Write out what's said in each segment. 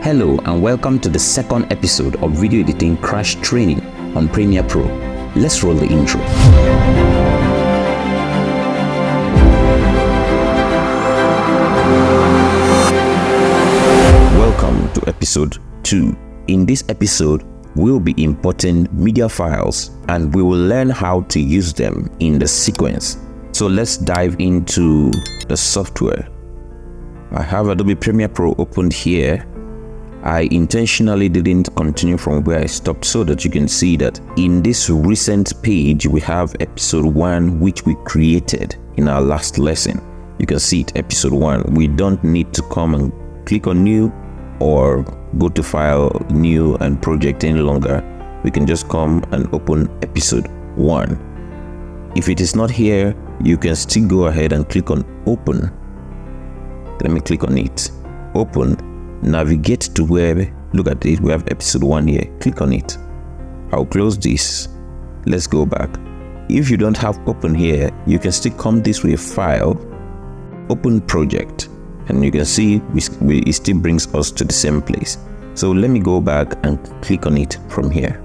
Hello and welcome to the second episode of Video Editing Crash Training on Premiere Pro. Let's roll the intro. Welcome to episode 2. In this episode, we'll be importing media files and we will learn how to use them in the sequence. So let's dive into the software. I have Adobe Premiere Pro opened here. I intentionally didn't continue from where I stopped so that you can see that in this recent page we have episode 1 which we created in our last lesson. You can see it, episode 1. We don't need to come and click on new or go to file, new and project any longer. We can just come and open episode 1. If it is not here, you can still go ahead and click on open. Let me click on it. Open. Navigate to where, look at it, we have episode 1 here. Click on it. I'll close this. Let's go back. If you don't have open here, you can still come this way, file, open project, and you can see it still brings us to the same place. So let me go back and click on it from here.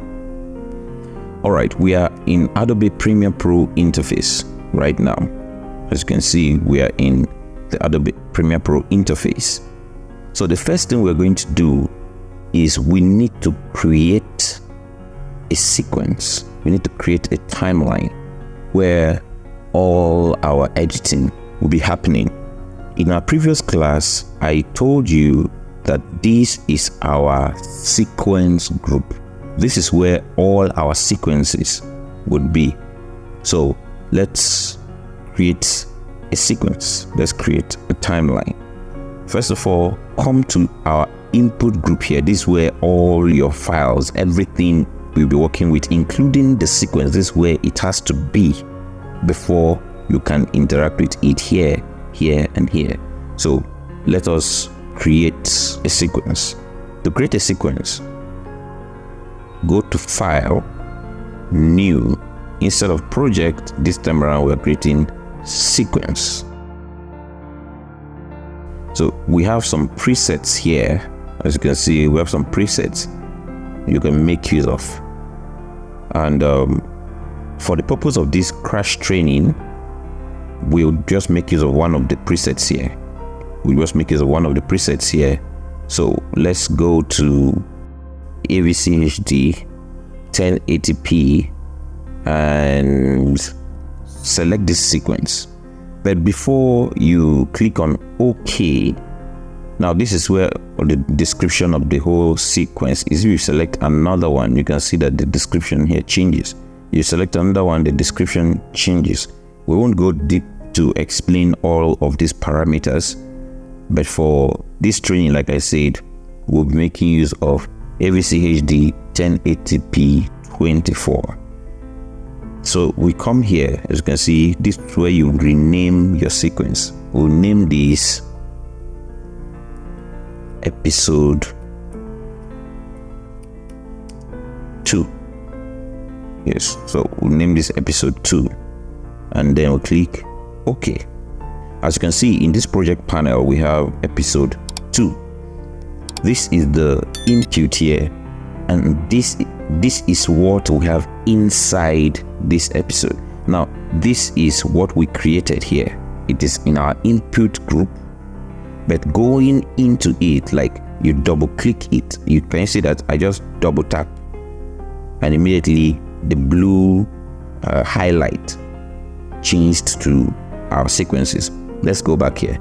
Alright, we are in Adobe Premiere Pro interface right now. As you can see, we are in the Adobe Premiere Pro interface. So the first thing we're going to do is we need to create a sequence. We need to create a timeline where all our editing will be happening. In our previous class, I told you that this is our sequence group. This is where all our sequences would be. So let's create a sequence. Let's create a timeline. First of all, come to our input group here. This is where all your files, everything we'll be working with, including the sequence. This is where it has to be before you can interact with it here, here, and here. So let us create a sequence. To create a sequence, go to File, New. Instead of Project, this time around we're creating Sequence. So we have some presets here. As you can see, we have some presets you can make use of. And for the purpose of this crash training, we'll just make use of one of the presets here. So let's go to AVC HD 1080p and select this sequence. But before you click on OK, now this is where the description of the whole sequence is. If you select another one, you can see that the description here changes. You select another one, the description changes. We won't go deep to explain all of these parameters, but for this training, like I said, we'll be making use of AVC HD 1080p 24. So we come here, as you can see, this is where you rename your sequence. We'll name this episode 2. Yes, so we'll name this episode 2 and then we'll click OK. As you can see in this project panel, we have episode 2. This is the input here, and this is what we have inside this episode. Now this is what we created here. It is in our input group, but going into it, like you double click it, you can see that I just double tap and immediately the blue highlight changed to our sequences. Let's go back here.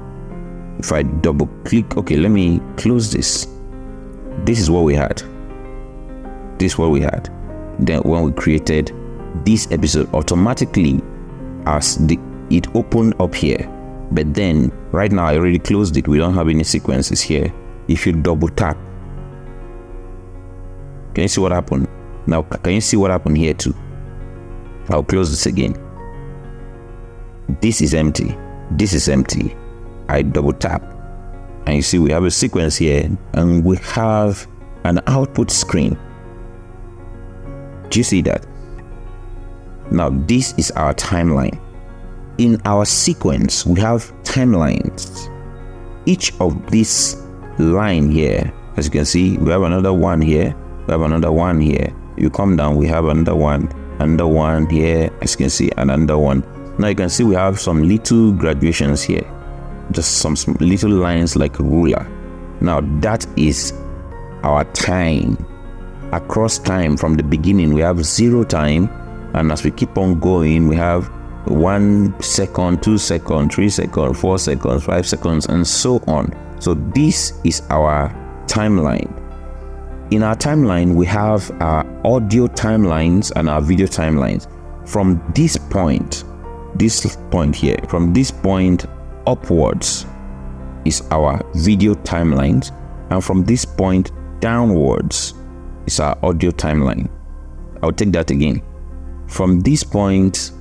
If I double click, okay, let me close this. This is what we had. Then when we created this episode, automatically it opened up here. But then right now I already closed it. We don't have any sequences here. If you double tap, can you see what happened? Now can you see what happened here too? I'll close this again. This is empty. I double tap and you see we have a sequence here and we have an output screen. Do you see that? Now this is our timeline. In our sequence we have timelines. Each of this line here As you can see, we have another one here, we have another one here. You come down, we have another one here, as you can see, another one. Now you can see we have some little graduations here, just some little lines like a ruler. Now that is our time. Across time, from the beginning we have 0 time, and as we keep on going we have 1 second, 2 seconds, 3 seconds, 4 seconds, 5 seconds, and so on. So this is our timeline. In our timeline we have our audio timelines and our video timelines. From this point here, from this point upwards is our video timelines, and from this point downwards is our audio timeline. I'll take that again. From this point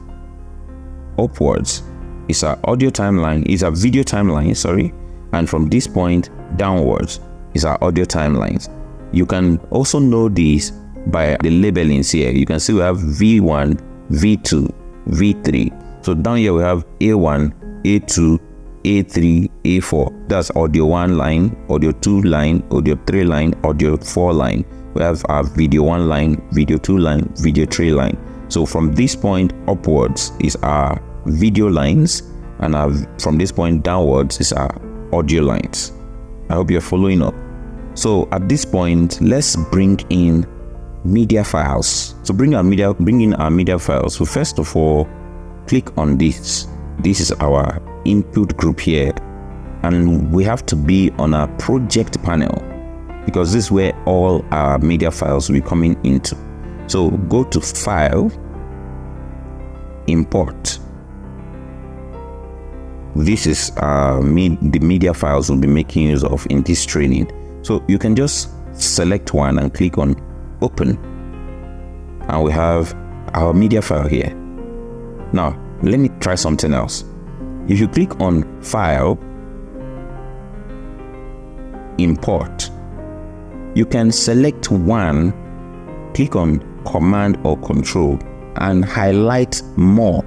upwards is our audio timeline, is our video timeline, sorry, and from this point downwards is our audio timelines. You can also know this by the labelings here. You can see we have V1, V2, V3. So down here we have A1, A2, A3, A4. That's audio 1 line, audio 2 line, audio 3 line, audio 4 line. We have our video 1 line, video 2 line, video 3 line. So from this point upwards is our video lines, and from this point downwards is our audio lines. I hope you're following up. So at this point, let's bring in media files. So bring in our media files. So first of all, click on this. This is our input group here, and we have to be on our project panel because this is where all our media files will be coming into. So go to File, Import. This is the media files we'll be making use of in this training. So you can just select one and click on Open, and we have our media file here. Now let me try something else. If you click on File, Import, you can select one, click on Command or Control and highlight more.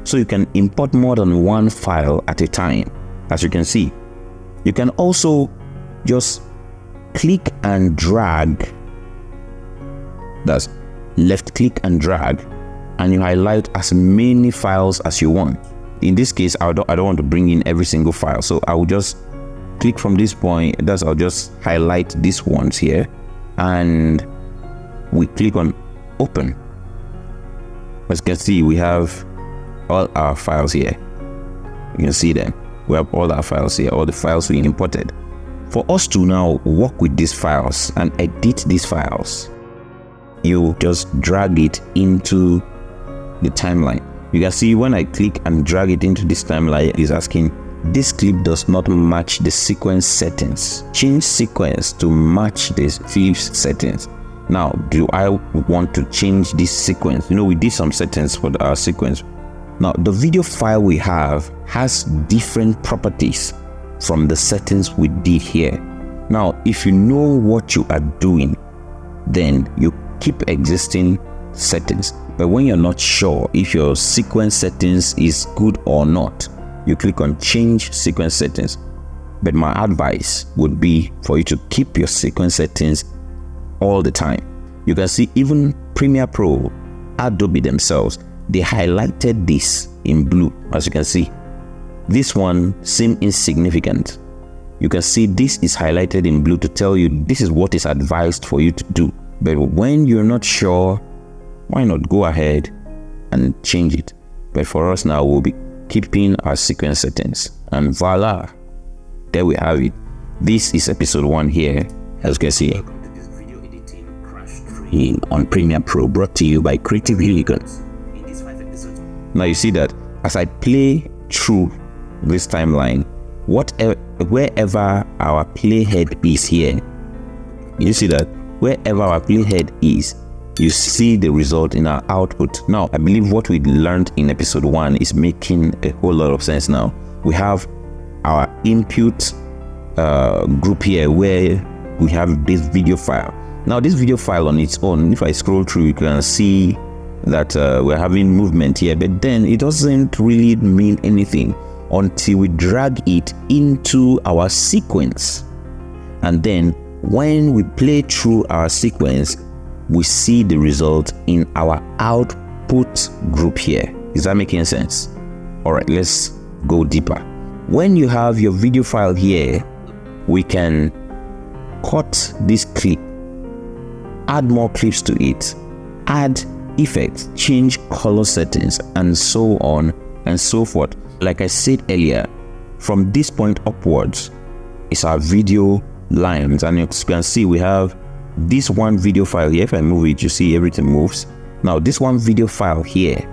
So you can import more than one file at a time. As you can see, you can also just click and drag. That's left click and drag, and you highlight as many files as you want. In this case, I don't want to bring in every single file, so I will just click from this point. I'll just highlight these ones here, and we click on Open. As you can see, we have all our files here. You can see them. We have all our files here, all the files we imported. For us to now work with these files and edit these files, you just drag it into the timeline. You can see when I click and drag it into this timeline, it's asking, this clip does not match the sequence settings. Change sequence to match this clip's settings. Now, do I want to change this sequence? We did some settings for our sequence. Now, the video file we have has different properties from the settings we did here. Now, if you know what you are doing, then you keep existing settings. But when you're not sure if your sequence settings is good or not, you click on Change Sequence Settings. But my advice would be for you to keep your sequence settings all the time. You can see even Premiere Pro, Adobe themselves, they highlighted this in blue. As you can see, this one seems insignificant. You can see this is highlighted in blue to tell you this is what is advised for you to do. But when you're not sure, why not go ahead and change it? But for us now, we'll be keeping our sequence settings, and voila, there we have it. This is episode 1 here. As you can see, welcome to this video editing crash training on Premiere Pro, brought to you by Creative Hooligans. In these 5 episodes, now you see that as I play through this timeline, wherever our playhead is here, you see that wherever our playhead is, you see the result in our output. Now, I believe what we learned in episode 1 is making a whole lot of sense now. We have our input group here where we have this video file. Now, this video file on its own, if I scroll through, you can see that we're having movement here, but then it doesn't really mean anything until we drag it into our sequence. and then when we play through our sequence, we see the result in our output group here. Is that making sense? All right, let's go deeper. When you have your video file here, we can cut this clip, add more clips to it, add effects, change color settings, and so on and so forth. Like I said earlier, from this point upwards is our video lines, and you can see we have this one video file here. If I move it, you see everything moves. Now this one video file here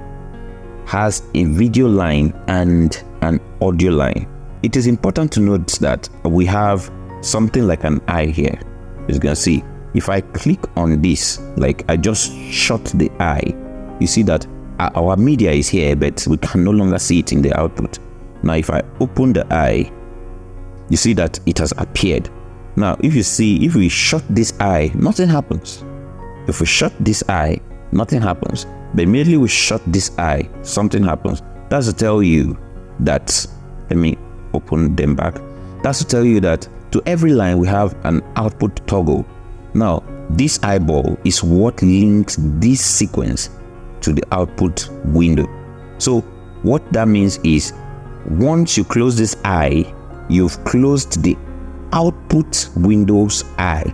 has a video line and an audio line. It is important to note that we have something like an eye here. As you can see, if I click on this, like I just shut the eye, you see that our media is here, but we can no longer see it in the output. Now if I open the eye, you see that it has appeared. Now if we shut this eye, nothing happens. If we shut this eye, nothing happens. But immediately we shut this eye, something happens. That's to tell you that, let me open them back. That's to tell you that to every line we have an output toggle. Now this eyeball is what links this sequence to the output window. So what that means is, once you close this eye, you've closed the output window's eye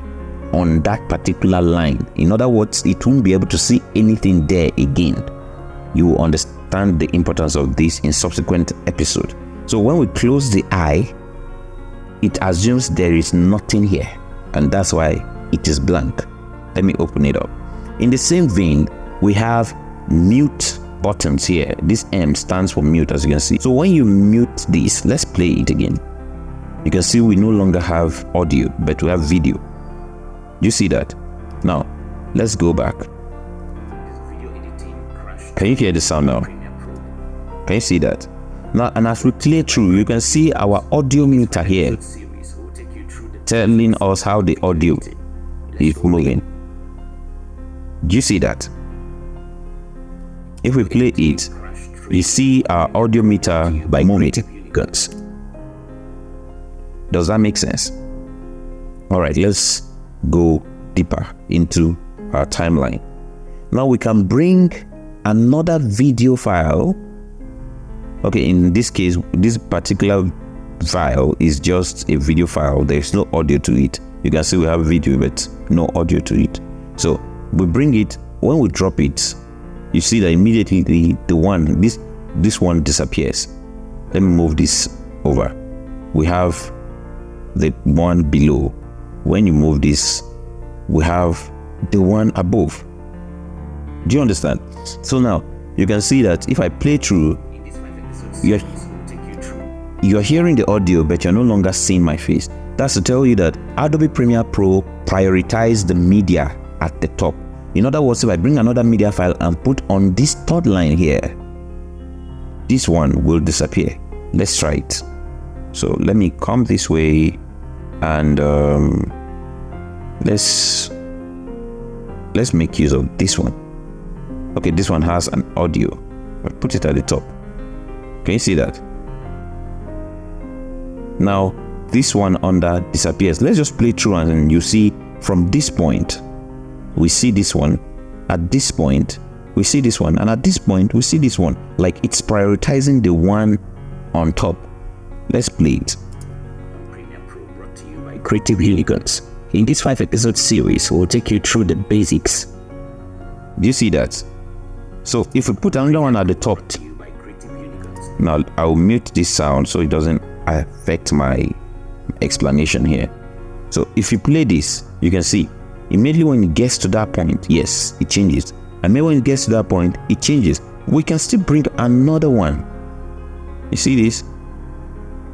on that particular line. In other words, it won't be able to see anything there again. You will understand the importance of this in subsequent episode. So when we close the eye, it assumes there is nothing here, and that's why it is blank. Let me open it up. In the same vein, we have mute buttons here. This M stands for mute, as you can see. So when you mute this, let's play it again. You can see we no longer have audio, but we have video. You see that? Now let's go back. Can you hear the sound now? Can you see that? Now, and as we play through, you can see our audio meter here telling us how the audio is moving. Do you see that? If we play it, you see our audio meter by moving. Does that make sense? All right, let's go deeper into our timeline. Now we can bring another video file. Okay, in this case, this particular file is just a video file. There's no audio to it. You can see we have video but no audio to it. So we bring it. When we drop it, you see that immediately this one disappears. Let me move this over. We have the one below. When you move this, we have the one above. Do you understand? So now you can see that if I play through, you're hearing the audio, but you're no longer seeing my face. That's to tell you that Adobe Premiere Pro prioritizes the media at the top. In other words, if I bring another media file and put on this third line here, this one will disappear. Let's try it. So let me come this way, and let's make use of this one. Okay, this one has an audio. I'll put it at the top. Can you see that? Now this one under disappears. Let's just play through, and you see from this point we see this one, at this point we see this one, and at this point we see this one. Like it's prioritizing the one on top. Let's play it. Premiere Pro brought to you by Creative Unicorns. In this 5-episode series, we'll take you through the basics. Do you see that? So if we put another one at the top, now I'll mute this sound so it doesn't affect my explanation here. So if you play this, you can see immediately when it gets to that point, yes, it changes. And maybe when it gets to that point, it changes. We can still bring another one. You see this?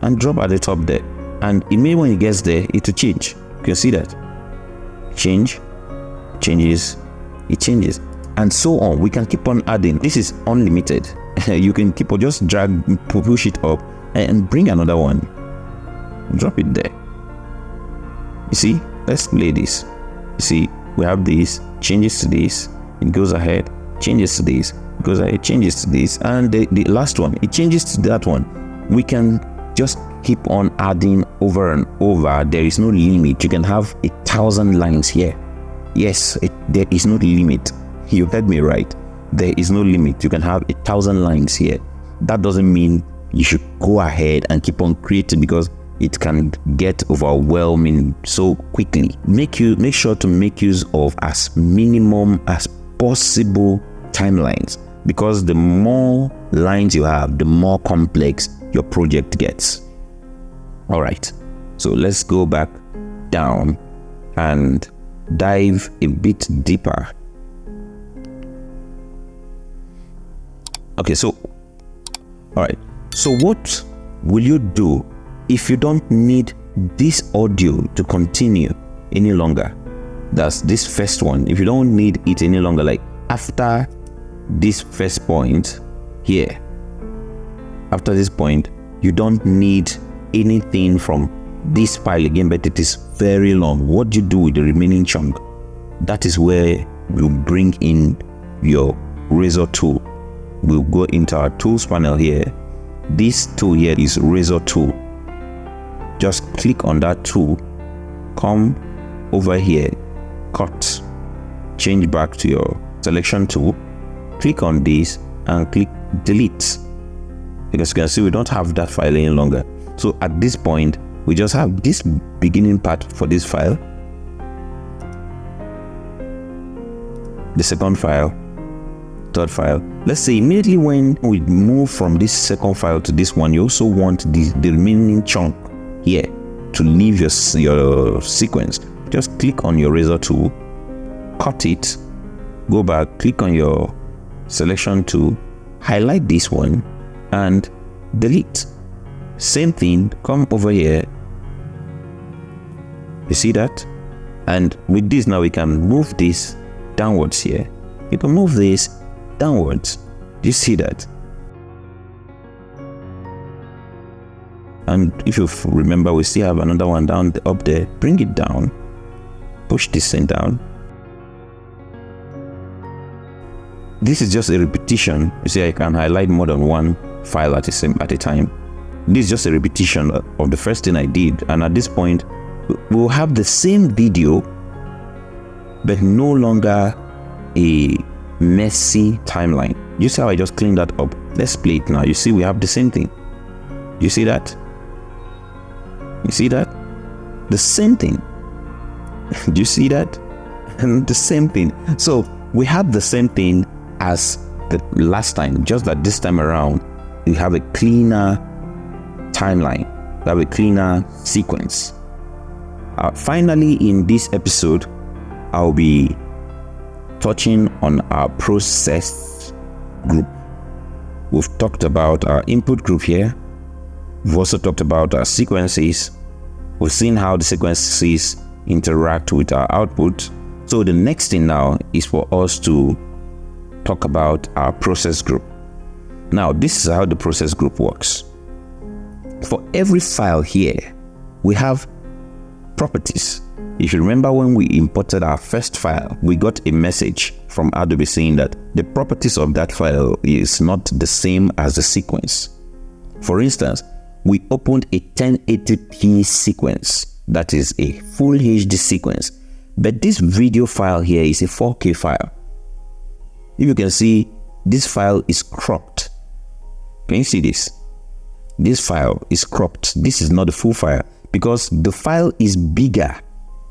And drop at the top there. And immediately when it gets there, it will change. You can see that. Change, changes, it changes. And so on. We can keep on adding. This is unlimited. You can keep on just drag, push it up, and bring another one. Drop it there. You see? Let's play this. You see, we have this, changes to this, it goes ahead, changes to this, goes ahead, changes to this, and the last one, it changes to that one. We can just keep on adding over and over. There is no limit. You can have 1,000 lines here. Yes, there is no limit. You heard me right. There is no limit. You can have 1,000 lines here. That doesn't mean you should go ahead and keep on creating, because it can get overwhelming so quickly. Make sure to make use of as minimum as possible timelines, because the more lines you have, the more complex your project gets. All right, so let's go back down and dive a bit deeper. Okay, so all right, so what will you do if you don't need this audio to continue any longer? That's this first one. If you don't need it any longer, like after this first point here, after this point, you don't need anything from this file again, but it is very long. What do you do with the remaining chunk? That is where you bring in your razor tool. We'll go into our tools panel here. This tool here is razor tool. Just click on that tool, come over here, cut, change back to your selection tool, click on this and click delete. Because you can see we don't have that file any longer. So at this point, we just have this beginning part for this file, the second file, third file. Let's say immediately when we move from this second file to this one, you also want the remaining chunk here to leave your sequence. Just click on your razor tool, cut it, go back, click on your selection tool, highlight this one and delete. Same thing, come over here. You see that? And with this now we can move this downwards here. You can move this downwards. Do you see that? And if you remember, we still have another one down up there. Bring it down, push this thing down. This is just a repetition. You see, I can highlight more than one file at a time. This is just a repetition of the first thing I did. And at this point, we'll have the same video, but no longer a messy timeline. You see how I just cleaned that up? Let's play it now. You see, we have the same thing. You see that? You see that? The same thing. Do you see that? And the same thing. So we have the same thing as the last time, just that this time around we have a cleaner timeline, we have a cleaner sequence. Finally, in this episode, I'll be touching on our process group. We've talked about our input group here. We've also talked about our sequences. We've seen how the sequences interact with our output. So the next thing now is for us to talk about our process group. Now, this is how the process group works. For every file here, we have properties. If you remember, when we imported our first file, we got a message from Adobe saying that the properties of that file is not the same as the sequence. For instance, we opened a 1080p sequence, that is a full HD sequence, but this video file here is a 4K file. If you can see, this file is cropped. Can you see this? This file is cropped. This is not the full file because the file is bigger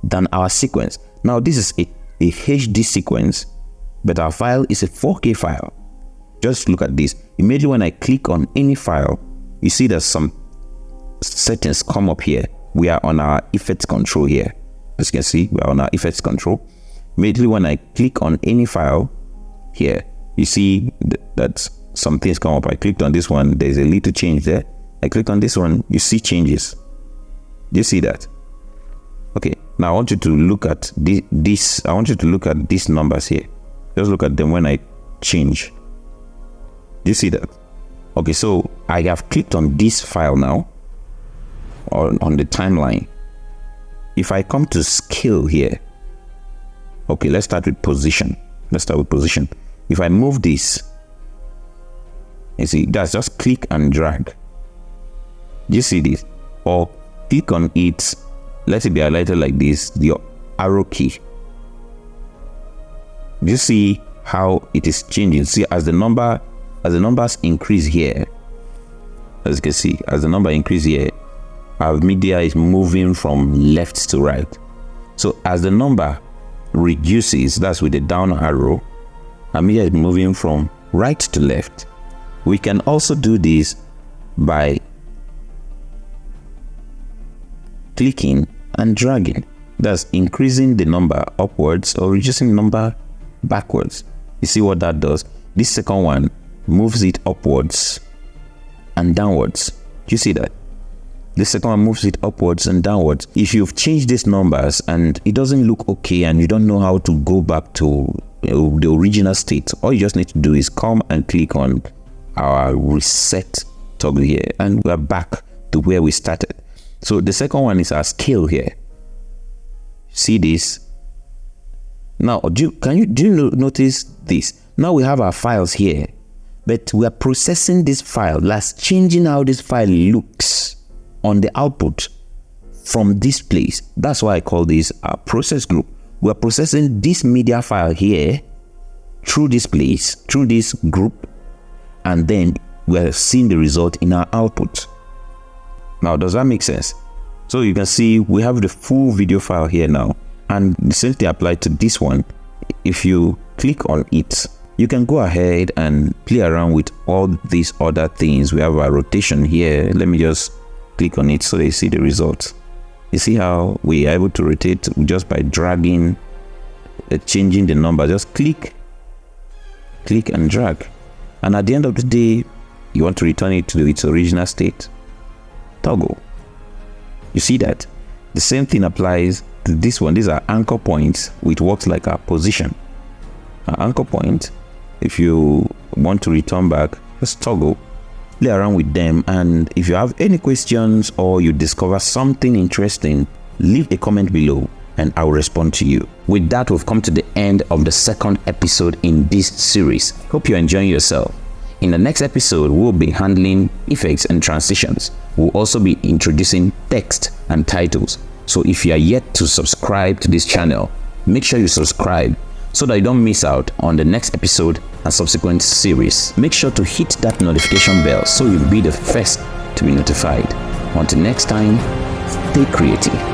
than our sequence. Now this is a HD sequence, but our file is a 4K file. Just look at this. Immediately when I click on any file, you see that some settings come up here. We are on our effects control here. As you can see, we are on our effects control. Immediately when I click on any file here, you see that some things come up. I clicked on this one, there's a little change there. I click on this one, you see changes. Do you see that? Okay, now I want you to look at this. I want you to look at these numbers here. Just look at them when I change. Do you see that? Okay, so I have clicked on this file now, or on the timeline. If I come to scale here, okay, let's start with position. Let's start with position. If I move this, you see, that's just click and drag. Do you see this? or click on it, let it be highlighted like this, your arrow key. You see how it is changing. See, as the numbers increase here, as you can see, as the number increase here, our media is moving from left to right. So as the number reduces, that's with the down arrow, our media is moving from right to left. We can also do this by clicking and dragging. That's increasing the number upwards or reducing the number backwards. You see what that does? This second one moves it upwards and downwards. Do you see that? The second one moves it upwards and downwards. If you've changed these numbers and it doesn't look okay and you don't know how to go back to the original state, all you just need to do is come and click on our reset toggle here and we're back to where we started. So the second one is our scale here. See this? Now, do you notice this? Now we have our files here, but we are processing this file, that's changing how this file looks on the output from this place. That's why I call this a process group. We are processing this media file here through this place, through this group, and then we are seeing the result in our output. Now, does that make sense? So you can see we have the full video file here now, and the same thing applied to this one. If you click on it, you can go ahead and play around with all these other things. We have our rotation here. Let me just click on it so you see the results. You see how we are able to rotate just by dragging, changing the number. Just click and drag, and at the end of the day, you want to return it to its original state. Toggle. You see that? The same thing applies to this one. These are anchor points, which works like a position. An anchor point, if you want to return back, just toggle, play around with them, and if you have any questions or you discover something interesting, leave a comment below and I will respond to you. With that, we've come to the end of the second episode in this series. Hope you're enjoying yourself. In the next episode, we'll be handling effects and transitions. We'll also be introducing text and titles. So if you are yet to subscribe to this channel, make sure you subscribe so that you don't miss out on the next episode and subsequent series. Make sure to hit that notification bell so you'll be the first to be notified. Until next time, stay creative.